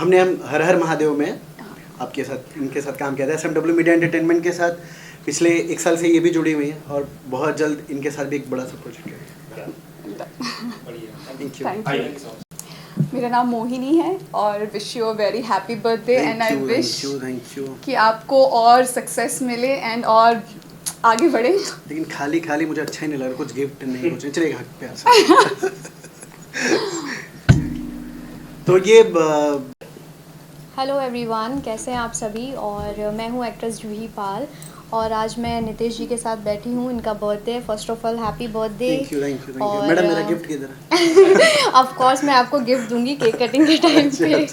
हम हर हर महादेव में आपके साथ इनके साथ काम किया था, SMW मीडिया एंटरटेनमेंट के साथ पिछले 1 साल से ये भी जुड़ी हुई है और बहुत जल्द इनके साथ भी एक बड़ा सा प्रोजेक्ट है। Thank you. मेरा नाम मोहिनी है और wish you a very happy birthday and I wish कि आपको और सक्सेस मिले एंड और आगे बढ़े। लेकिन खाली खाली मुझे अच्छा ही नहीं लग रहा, कुछ गिफ्ट नहीं, कुछ नहीं चलेगा प्यार से। तो ये हेलो एवरीवन, कैसे हैं आप सभी। और मैं हूं एक्ट्रेस जूही पाल और आज मैं नितेश जी के साथ बैठी हूं। इनका birthday, first of all happy birthday. Thank you madam, मेरा गिफ्ट किधर है? ऑफ कोर्स मैं आपको गिफ्ट दूंगी केक कटिंग के टाइम पे।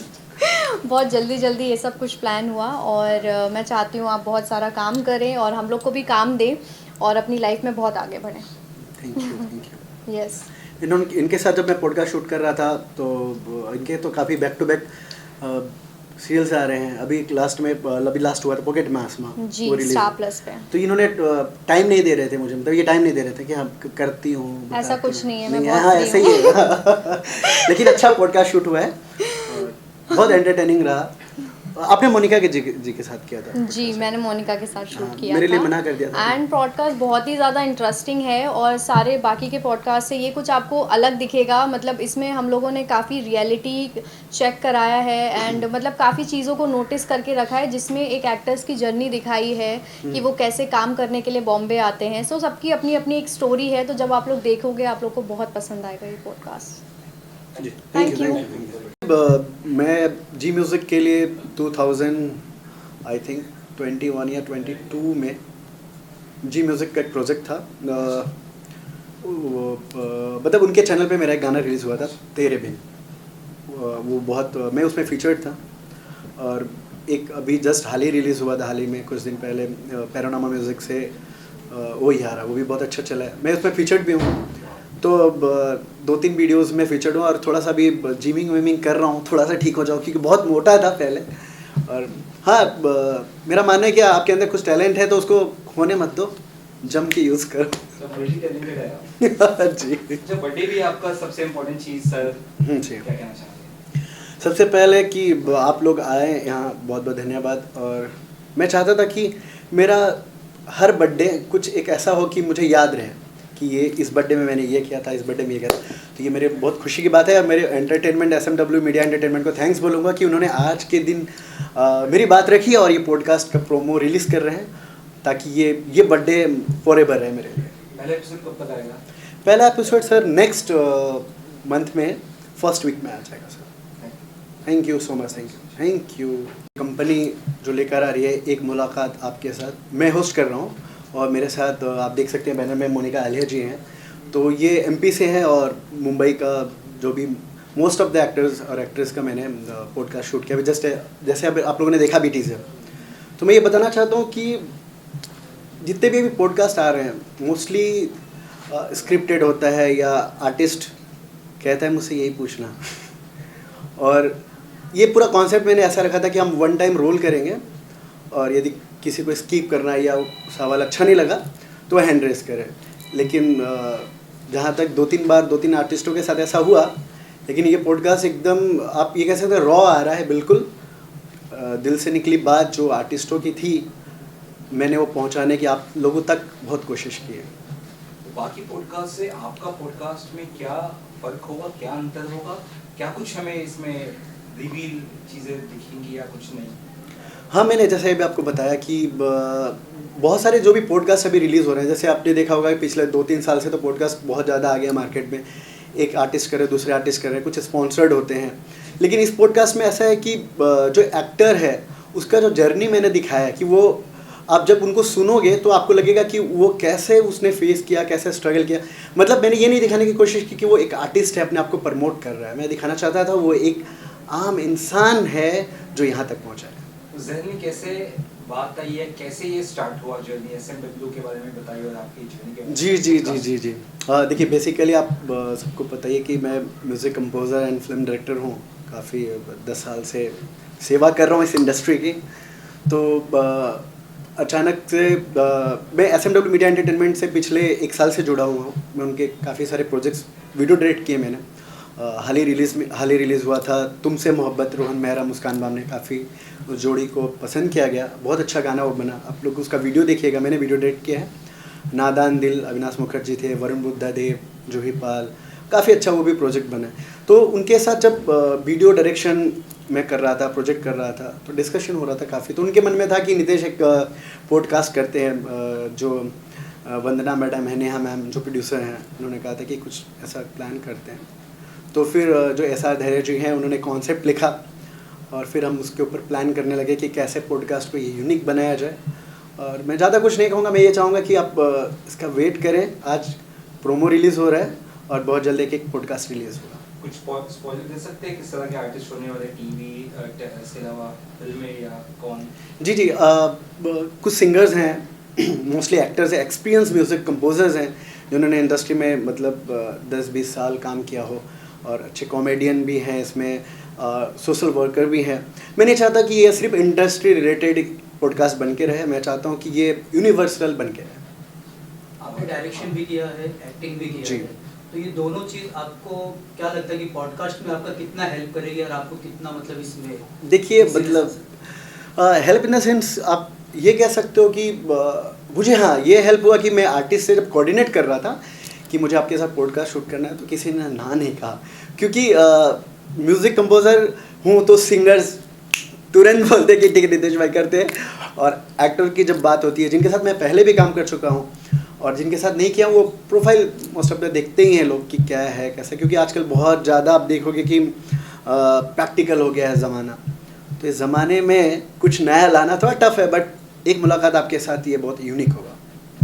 बहुत जल्दी ये सब कुछ प्लान हुआ और मैं चाहती हूँ आप बहुत सारा काम करें और हम लोग को भी काम दें और अपनी लाइफ में बहुत आगे बढ़ें। Thank you. यस। इनके साथ जब मैं पॉडकास्ट शूट कर रहा था तो इनके तो काफ़ी बैक टू बैक सीरियल्स आ रहे हैं। अभी लास्ट हुआ था पॉकेट में आसमां जी, स्टार प्लस पे। तो इन्होंने टाइम नहीं दे रहे थे मुझे, मतलब ये टाइम नहीं दे रहे थे कि हाँ करती हूँ। ऐसा कुछ नहीं है, नहीं, हाँ ऐसा ही है। लेकिन अच्छा पॉडकास्ट शूट हुआ है, बहुत एंटरटेनिंग रहा। आपने मोनिका जी के साथ किया था? जी, मैंने मोनिका के साथ शूट किया मेरे था। लिए मना कर दिया था। एंड पॉडकास्ट बहुत ही ज़्यादा इंटरेस्टिंग है और सारे बाकी के पॉडकास्ट से ये कुछ आपको अलग दिखेगा। मतलब इसमें हम लोगों ने काफ़ी रियलिटी चेक कराया है एंड मतलब काफ़ी चीज़ों को नोटिस करके रखा है, जिसमें एक एक्टर्स की जर्नी दिखाई है कि वो कैसे काम करने के लिए बॉम्बे आते हैं। सो सबकी अपनी अपनी एक स्टोरी है, तो जब आप लोग देखोगे आप लोग को बहुत पसंद आएगा ये पॉडकास्ट। Thank you. मैं जी म्यूज़िक के लिए 2021 या 22 में जी म्यूज़िक का एक प्रोजेक्ट था। मतलब उनके चैनल पे मेरा एक गाना रिलीज़ हुआ था, तेरे बिन। वो बहुत मैं उसमें फीचर्ड था। और एक अभी जस्ट हाल ही रिलीज़ हुआ था, हाल ही में कुछ दिन पहले पैरानामा म्यूज़िक से वो यारा, वो भी बहुत अच्छा चला है। मैं उसमें फीचर्ड भी हूँ। तो 2-3 वीडियोस में फीचर्ड हूँ और थोड़ा सा भी जिमिंग विमिंग कर रहा हूँ, थोड़ा सा ठीक हो जाऊँ, क्योंकि बहुत मोटा था पहले। और हाँ, मेरा मानना है कि आपके अंदर कुछ टैलेंट है तो उसको खोने मत दो, जम के यूज़ करो। जी। बर्थडे भी आपका सबसे इम्पोर्टेंट चीज़ सर, क्या कहना चाहेंगे? सबसे पहले कि आप लोग आए यहाँ, बहुत बहुत धन्यवाद। और मैं चाहता था कि मेरा हर बर्थडे कुछ एक ऐसा हो कि मुझे याद रहे कि ये इस बर्थडे में मैंने ये किया था, इस बर्थडे में ये किया था। तो ये मेरे बहुत खुशी की बात है। और मेरे एंटरटेनमेंट SMW मीडिया एंटरटेनमेंट को थैंक्स बोलूँगा कि उन्होंने आज के दिन मेरी बात रखी और ये पॉडकास्ट का प्रोमो रिलीज़ कर रहे हैं, ताकि ये बर्थडे फॉरएवर है मेरे लिए। पहला एपिसोड कब तक आएगा? पहला एपिसोड सर नेक्स्ट मंथ में फर्स्ट वीक में आ जाएगा sir. Thank you so much. Thank you. Company जो लेकर आ रही है एक मुलाकात आपके साथ, मैं होस्ट कर रहा हूँ और मेरे साथ आप देख सकते हैं बैनर में मोनिका आलिया जी हैं। तो ये MP से हैं और मुंबई का जो भी मोस्ट ऑफ द एक्टर्स और एक्ट्रेस का मैंने पॉडकास्ट शूट किया अभी जस्ट, जैसे अब आप लोगों ने देखा BT से। तो मैं ये बताना चाहता हूँ कि जितने भी अभी पॉडकास्ट आ रहे हैं मोस्टली स्क्रिप्टेड होता है या आर्टिस्ट कहता है मुझसे यही पूछना। और ये पूरा कॉन्सेप्ट मैंने ऐसा रखा था कि हम वन टाइम रोल करेंगे और यदि किसी को स्किप करना या सवाल अच्छा नहीं लगा तो वह हैंड रेस करे। लेकिन जहाँ तक 2-3 आर्टिस्टों के साथ ऐसा हुआ, लेकिन ये पॉडकास्ट एकदम आप ये कह सकते हैं रॉ आ रहा है, बिल्कुल दिल से निकली बात जो आर्टिस्टों की थी, मैंने वो पहुँचाने की आप लोगों तक बहुत कोशिश की है। तो बाकी पॉडकास्ट से आपका पॉडकास्ट में क्या फ़र्क होगा, क्या अंतर होगा, क्या कुछ हमें इसमें रिवील चीज़ें दिखेंगी या कुछ नहीं? हाँ, मैंने जैसे अभी आपको बताया कि बहुत सारे जो भी पॉडकास्ट अभी रिलीज़ हो रहे हैं, जैसे आपने देखा होगा कि पिछले 2-3 साल से तो पॉडकास्ट बहुत ज़्यादा आ गया मार्केट में। एक आर्टिस्ट कर रहे, दूसरे आर्टिस्ट कर रहे हैं, कुछ स्पॉन्सर्ड होते हैं। लेकिन इस पॉडकास्ट में ऐसा है कि जो एक्टर है उसका जो जर्नी मैंने दिखाया है कि वो आप जब उनको सुनोगे तो आपको लगेगा कि वो कैसे उसने फेस किया, कैसे स्ट्रगल किया। मतलब मैंने ये नहीं दिखाने की कोशिश की कि वो एक आर्टिस्ट है, अपने आप को प्रमोट कर रहा है। मैं दिखाना चाहता था वो एक आम इंसान है जो यहाँ तक पहुँचा है। ज़हन में कैसे बात आई है, कैसे ये स्टार्ट हुआ जर्नी? SMW के बारे में बताइए और आपकी जर्नी के बारे में। जी। देखिए बेसिकली आप सबको पता ही है कि मैं music composer and film director हूँ। काफ़ी 10 साल से सेवा कर रहा हूँ इस इंडस्ट्री की। तो अचानक से मैं SMW मीडिया एंटरटेनमेंट से पिछले 1 साल से जुड़ा हुआ हूँ। मैं उनके काफ़ी सारे प्रोजेक्ट्स वीडियो डायरेक्ट किए मैंने। हाल ही रिलीज़ हुआ था तुमसे मोहब्बत, रोहन मेहरा मुस्कान बाम ने काफ़ी उस जोड़ी को पसंद किया गया, बहुत अच्छा गाना वो बना। आप लोग उसका वीडियो देखिएगा, मैंने वीडियो डायरेक्ट किया है। नादान दिल अविनाश मुखर्जी थे, वरुण बुद्धा देव, जूही पाल, काफ़ी अच्छा वो भी प्रोजेक्ट बना है। तो उनके साथ जब वीडियो डायरेक्शन मैं कर रहा था, प्रोजेक्ट कर रहा था, तो डिस्कशन हो रहा था काफ़ी। तो उनके मन में था कि नितेश एक पॉडकास्ट करते हैं, जो वंदना मैडम है, नेहा मैम जो प्रोड्यूसर हैं, उन्होंने कहा था कि कुछ ऐसा प्लान करते हैं। तो फिर जो SR धैर्य जी हैं उन्होंने कॉन्सेप्ट लिखा और फिर हम उसके ऊपर प्लान करने लगे कि कैसे पॉडकास्ट को ये यूनिक बनाया जाए। और मैं ज़्यादा कुछ नहीं कहूँगा, मैं ये चाहूँगा कि आप इसका वेट करें। आज प्रोमो रिलीज़ हो रहा है और बहुत जल्द एक पॉडकास्ट रिलीज़ होगा। कुछ स्पॉइलर दे सकते हैं किस तरह के आर्टिस्ट होने वाले, टीवी इसके अलावा फिल्में या कौन? जी कुछ सिंगर्स हैं, मोस्टली एक्टर्स हैं, एक्सपीरियंस म्यूज़िक कंपोजर्स हैं जिन्होंने इंडस्ट्री में मतलब 10-20 साल काम किया हो, और अच्छे कॉमेडियन भी हैं इसमें, सोशल वर्कर भी हैं। मैं नहीं चाहता कि ये सिर्फ इंडस्ट्री रिलेटेड पॉडकास्ट बन के रहे, मैं चाहता हूँ कि ये यूनिवर्सल बन के रहे। आपने डायरेक्शन भी किया है, एक्टिंग भी किया है, तो ये दोनों चीज़ आपको क्या लगता है कि पॉडकास्ट में आपका कितना हेल्प करेगी और आपको कितना मतलब इसमें? देखिए मतलब हेल्प इन द सेंस आप ये कह सकते हो कि मुझे हाँ ये हेल्प हुआ कि मैं आर्टिस्ट से जब कोऑर्डिनेट कर रहा था कि मुझे आपके साथ पॉडकास्ट शूट करना है, तो किसी ने ना नहीं कहा, क्योंकि म्यूज़िक कंपोज़र हूँ तो सिंगर्स तुरंत बोलते कि ठीक है नितेश भाई करते हैं। और एक्टर की जब बात होती है, जिनके साथ मैं पहले भी काम कर चुका हूँ और जिनके साथ नहीं किया, वो प्रोफाइल मोस्ट ऑफ द देखते ही हैं लोग कि क्या है कैसा, क्योंकि आजकल बहुत ज़्यादा आप देखोगे कि प्रैक्टिकल हो गया है ज़माना। तो इस ज़माने में कुछ नया लाना थोड़ा टफ है, बट एक मुलाकात आपके साथ ये बहुत यूनिक होगा।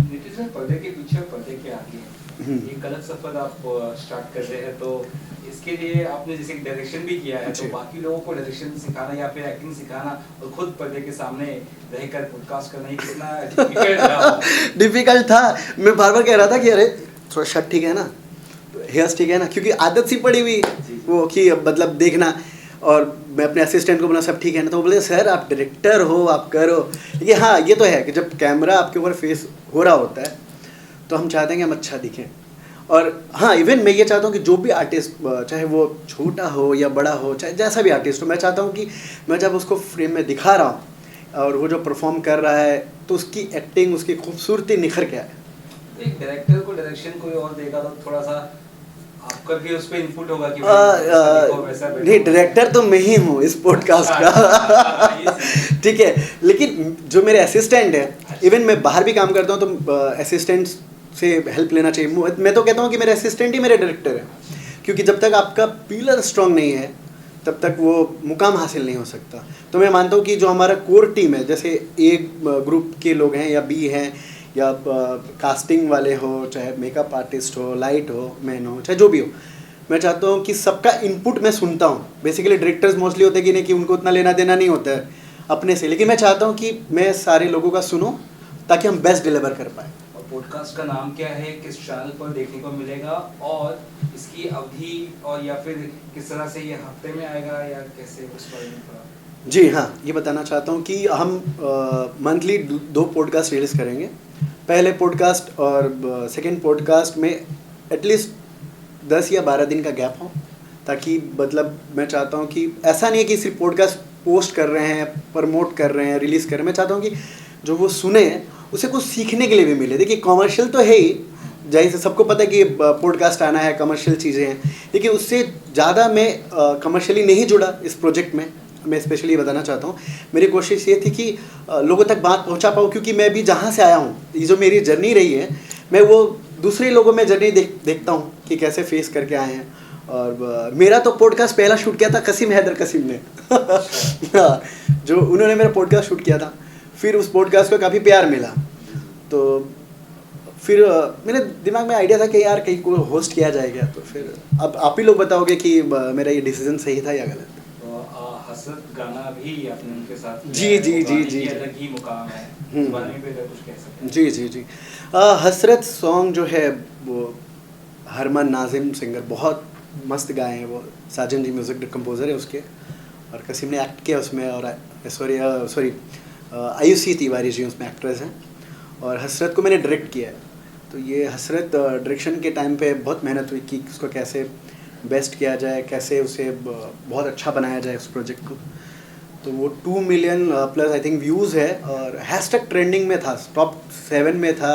नितिश भाई, पर्दे के पीछे और पर्दे के आगे एक अलग सफर आप स्टार्ट कर रहे हैं, तो इसके लिए आपने जैसे डायरेक्शन भी किया है, तो बाकी लोगों को डायरेक्शन सिखाना या फिर एक्टिंग सिखाना और खुद पर्दे के सामने रहकर पॉडकास्ट करना, ये कितना डिफिकल्ट था? डिफिकल्ट था। मैं बार बार कह रहा था कि अरे थोड़ा शर्ट ठीक है ना, हेयर्स ठीक है ना, क्योंकि आदत सी पड़ी हुई वो कि मतलब देखना, और मैं अपने असिस्टेंट को बोला सब ठीक है ना, तो वो बोले सर आप डायरेक्टर हो, आप करो। लेकिन हाँ ये तो है कि जब कैमरा आपके ऊपर फेस हो रहा होता है तो हम चाहते हैं कि हम अच्छा दिखें। और हाँ इवन मैं ये चाहता हूँ कि जो भी आर्टिस्ट, चाहे वो छोटा हो या बड़ा हो, चाहे जैसा भी आर्टिस्ट हो, मैं चाहता हूँ कि मैं जब उसको फ्रेम में दिखा रहा हूँ और वो जो परफॉर्म कर रहा है तो उसकी एक्टिंग, उसकी खूबसूरती निखर के आए। एक डायरेक्टर को डायरेक्शन कोई और देगा तो थोड़ा सा आपका भी उस पे इनपुट होगा कि नहीं, डायरेक्टर तो मैं ही हूँ इस पॉडकास्ट का ठीक है, लेकिन जो मेरे असिस्टेंट है, इवन मैं बाहर भी काम करता हूँ तो असिस्टेंट से हेल्प लेना चाहिए। मैं तो कहता हूँ कि मेरे असिस्टेंट ही मेरे डायरेक्टर है, क्योंकि जब तक आपका पिलर स्ट्रांग नहीं है तब तक वो मुकाम हासिल नहीं हो सकता। तो मैं मानता हूँ कि जो हमारा कोर टीम है, जैसे एक ग्रुप के लोग हैं या बी हैं या कास्टिंग वाले हो, चाहे मेकअप आर्टिस्ट हो, लाइट हो, मैन हो, चाहे जो भी हो, मैं चाहता हूँ कि सबका इनपुट मैं सुनता हूँ। बेसिकली डायरेक्टर्स मोस्टली होते कि नहीं कि उनको उतना लेना देना नहीं होता है अपने से, लेकिन मैं चाहता हूँ कि मैं सारे लोगों का सुनूं ताकि हम बेस्ट डिलीवर कर पाए। और पॉडकास्ट का नाम क्या है, किस चैनल पर देखने को मिलेगा, और इसकी अवधि और या फिर किस तरह से ये हफ्ते में आएगा या कैसे, उस बारे में थोड़ा? जी हाँ, ये बताना चाहता हूँ कि हम मंथली 2 पॉडकास्ट रिलीज़ करेंगे। पहले पॉडकास्ट और सेकंड पॉडकास्ट में एटलीस्ट 10 या 12 दिन का गैप हो, ताकि मतलब मैं चाहता हूँ कि ऐसा नहीं है कि सिर्फ पॉडकास्ट पोस्ट कर रहे हैं, प्रमोट कर रहे हैं, रिलीज़ कर रहे हैं। मैं चाहता हूँ कि जो वो सुने उसे कुछ सीखने के लिए भी मिले। देखिए कमर्शियल तो है ही, जैसे सबको पता है कि पॉडकास्ट आना है, कमर्शियल चीज़ें हैं, लेकिन उससे ज़्यादा मैं कमर्शियली नहीं जुड़ा इस प्रोजेक्ट में। मैं स्पेशली बताना चाहता हूँ, मेरी कोशिश ये थी कि लोगों तक बात पहुँचा पाऊँ, क्योंकि मैं भी जहाँ से आया हूँ, ये जो मेरी जर्नी रही है, मैं वो दूसरे लोगों में जर्नी देखता हूँ कि कैसे फेस करके आए हैं। और मेरा तो पॉडकास्ट पहला शूट किया था कसीम हैदर कसीम ने हाँ, जो उन्होंने मेरा पॉडकास्ट शूट किया था, फिर उस पॉडकास्ट को काफ़ी प्यार मिला, तो फिर मेरे दिमाग में आइडिया था कि यार कहीं को होस्ट किया जाएगा। तो फिर अब आप ही लोग बताओगे कि मेरा ये डिसीजन सही था या गलत। हसरत गाना भी आपने उनके साथ जी अलग ही मुकाम है, इस बारे में भी अगर कुछ कह सकते हैं? जी हसरत सॉन्ग जो है वो हरमन नाजिम सिंगर बहुत मस्त गाए हैं, वो साजन जी म्यूज़िक कंपोज़र है उसके, और कसीम ने एक्ट किया उसमें, और सॉरी आयुषी तिवारी जी उसमें एक्ट्रेस हैं, और हसरत को मैंने डायरेक्ट किया है। तो ये हसरत डायरेक्शन के टाइम पे बहुत मेहनत हुई कि इसको कैसे बेस्ट किया जाए, कैसे उसे बहुत अच्छा बनाया जाए उस प्रोजेक्ट को। तो वो 2 million plus I think views है और हैशटैग ट्रेंडिंग में था, टॉप 7 में था,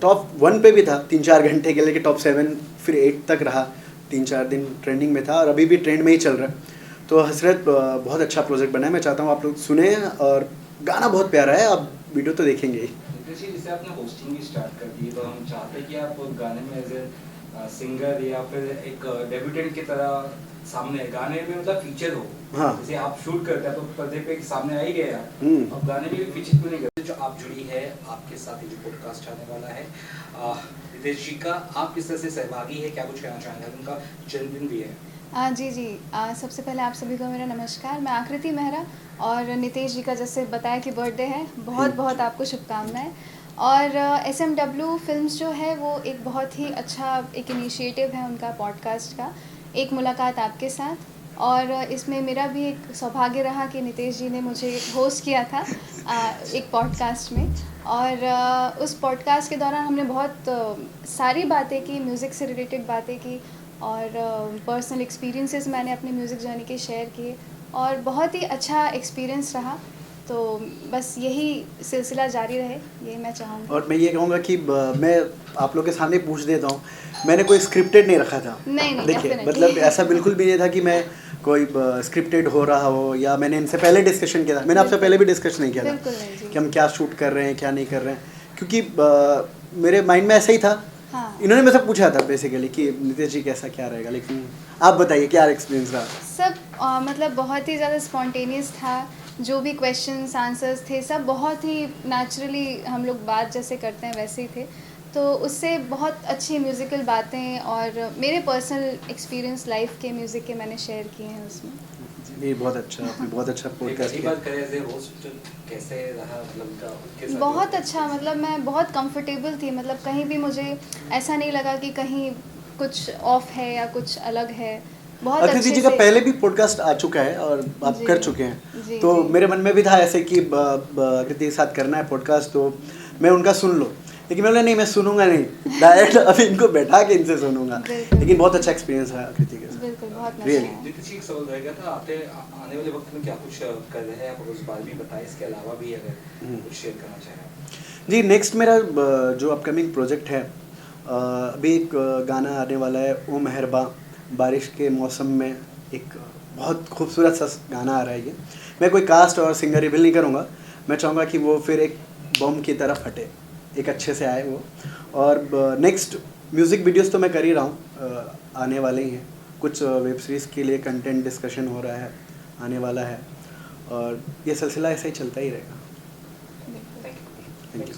टॉप 1 पे भी था 3-4 घंटे के लिए कि टॉप 7 फिर 8 तक रहा, 3-4 दिन ट्रेंडिंग में था और अभी भी ट्रेंड में ही चल रहा है। तो हसरत बहुत अच्छा प्रोजेक्ट बना है, मैं चाहता हूँ आप लोग सुने और गाना बहुत प्यारा है, आप वीडियो तो देखेंगे ही। जैसे आपने होस्टिंग भी स्टार्ट कर दी, तो हम चाहते हैं कि आप गाने में एज ए सिंगर या फिर एक डेब्यूटेंट की तरह सामने गाने में मतलब फीचर हो। हाँ। जैसे आप शूट करते हैं तो पर्दे पे सामने आ ही गए आप, अब गाने में भी फीचर क्यों नहीं करते? जो आप जुड़ी है आपके साथ ये जो पॉडकास्ट आने वाला है नितेश जी का, आप किस तरह से सहभागी है, क्या कुछ कहना चाहेंगे? उनका जन्मदिन भी है। जी जी, सबसे पहले आप सभी को मेरा नमस्कार। मैं आकृति मेहरा और नितेश जी का जैसे बताया कि बर्थडे है, बहुत बहुत आपको शुभकामनाएं। और SMW फिल्म्स जो है वो एक बहुत ही अच्छा एक इनिशिएटिव है उनका पॉडकास्ट का, एक मुलाकात आपके साथ। और इसमें मेरा भी एक सौभाग्य रहा कि नितेश जी ने मुझे होस्ट किया था एक पॉडकास्ट में। और उस पॉडकास्ट के दौरान हमने बहुत सारी बातें की, म्यूज़िक से रिलेटेड बातें की और पर्सनल एक्सपीरियंसेस मैंने अपने म्यूज़िक जर्नी के शेयर किए और बहुत ही अच्छा एक्सपीरियंस रहा। तो बस यही सिलसिला जारी रहे, ये मैं चाहूँगी। और मैं ये कहूँगा कि मैं आप लोग के सामने पूछ देता हूँ, मैंने कोई स्क्रिप्टेड नहीं रखा था। नहीं, देखिए definitely। मतलब ऐसा बिल्कुल भी नहीं था कि मैं कोई स्क्रिप्टेड हो रहा हो या मैंने इनसे पहले डिस्कशन किया था। मैंने आपसे पहले भी डिस्कस नहीं किया था बिल्कुल नहीं जी। कि हम क्या शूट कर रहे हैं क्या नहीं कर रहे हैं, क्योंकि मेरे माइंड में ऐसा ही था। हाँ। इन्होंने मुझसे पूछा था बेसिकली कि नितेश जी कैसा क्या रहेगा, लेकिन आप बताइए क्या एक्सपीरियंस रहा? सब मतलब बहुत ही ज़्यादा स्पॉन्टेनियस था, जो भी क्वेश्चंस आंसर्स थे सब बहुत ही नेचुरली हम लोग बात जैसे करते हैं वैसे ही थे। तो उससे बहुत अच्छी म्यूज़िकल बातें और मेरे पर्सनल एक्सपीरियंस लाइफ के म्यूज़िक के मैंने शेयर किए हैं उसमें। ये बहुत अच्छा, आपने बहुत अच्छा पॉडकास्ट किया। बात करें एज ए होस्ट कैसे रहा, मतलब उनका उनके साथ बहुत अच्छा, मतलब मैं बहुत कंफर्टेबल थी, मतलब कहीं भी मुझे ऐसा नहीं लगा कि कहीं कुछ ऑफ है या कुछ अलग है। बहुत आकृति अच्छे जी का से पहले भी पॉडकास्ट आ चुका है और आप जी, कर चुके हैं, जी, तो जी। मेरे मन में भी था ऐसे कि आकृति के साथ करना है पॉडकास्ट, तो मैं उनका सुन लो, लेकिन मैं बोला नहीं, मैं सुनूंगा नहीं, डायरेक्ट अभी इनको बैठा के इनसे सुनूंगा। बिल्कुल। लेकिन बहुत अच्छा एक्सपीरियंस है आकृति के साथ। बिल्कुल बहुत मजा Really? आया। नितिश जी, एक सवाल रहेगा था, आने वाले वक्त में क्या कुछ कर रहे हैं आप, उस बारे में बताएं, इसके अलावा भी अगर कुछ शेयर करना चाहें आप। जी, नेक्स्ट मेरा जो अपकमिंग प्रोजेक्ट है, अभी एक गाना आने वाला है, ओ मेहरबा, बारिश के मौसम में एक बहुत खूबसूरत सा गाना आ रहा है। ये मैं कोई कास्ट और सिंगर रिवील नहीं करूँगा, मैं चाहूँगा कि वो फिर एक बम की तरह फटे, एक अच्छे से आए वो। और नेक्स्ट म्यूज़िक वीडियोस तो मैं कर ही रहा हूँ, आने वाले ही हैं। कुछ वेब सीरीज़ के लिए कंटेंट डिस्कशन हो रहा है, आने वाला है, और ये सिलसिला ऐसे ही चलता ही रहेगा। बिल्कुल। Thank you.